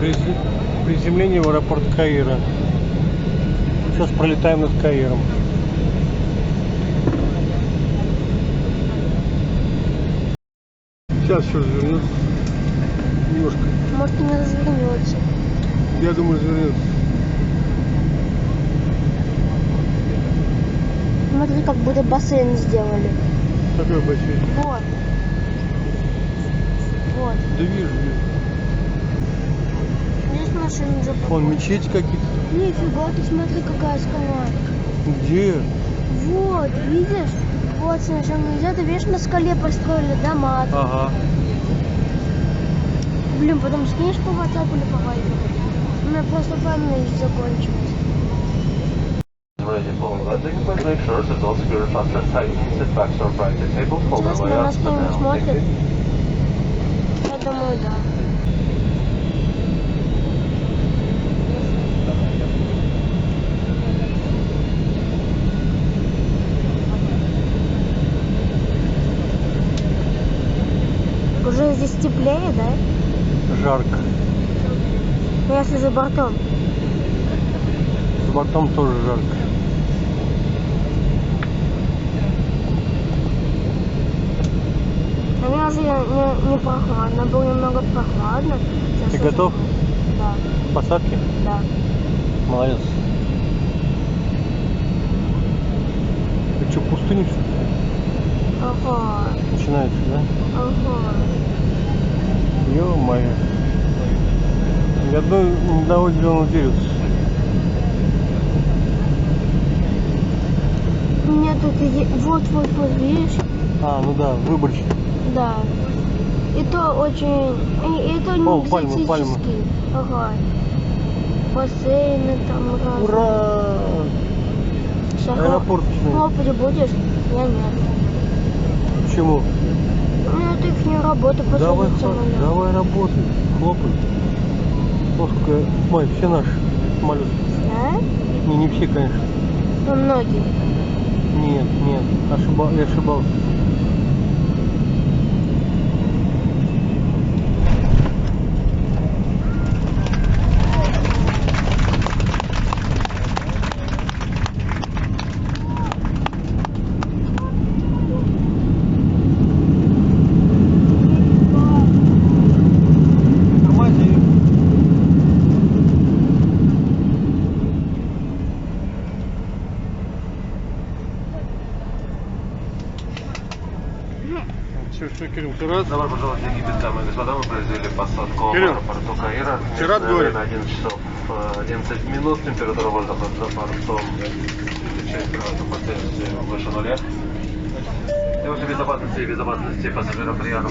Приземление в аэропорт Каира. Сейчас пролетаем над Каиром. Сейчас все развернется. Немножко. Может, не развернется. Я думаю, развернется. Смотри, как будто бассейн сделали. Какой бассейн? Вот. Вот. Да вижу. Здесь машины уже Вон мечети какие-то. Нифига, ты смотри, какая скала. Где? Вот, видишь? Вот совершенно где-то, видишь, на скале построили дома. Ага. Блин, потом скинешь по WhatsApp или по Viber? У меня просто память закончилась. Интересно, нас кто-нибудь смотрит? Я думаю, да. Уже здесь теплее, да? Жарко. Ну, если за бортом. За бортом тоже жарко. У меня уже не прохладно, было немного прохладно. Сейчас Ты уже... готов? Да, К посадке? да. Молодец. Ты что, пустыню что ли? Ага, Начинается, да? ага. Ё-моё. Ни одного зеленого дерева. Нет, это вот, видишь? А, ну да, выборочно. Да. Это очень... Это не О, пальма, экзотический. Ага. Бассейны там разные. Ура! Аэропорт начинается. Хлопать будешь? Я нет. Почему? Ну, это их не работа, Давай, самолет. давай работай, хлопай. Вот сколько, смотри, все наши самолеты. Да? Не все, конечно. Ну, многие. Нет, я ошибался. Что, Кирилл, ты рад? Добро пожаловать в Египет, дамы и господа. Мы произвели посадку в Кирилл, аэропорту Каира. ты рад, говорю? Время 11 часов 11 минут. Температура воздуха за бортом часть градусов по Цельсию выше нуля. Для вашей безопасности и безопасности пассажиров приятно.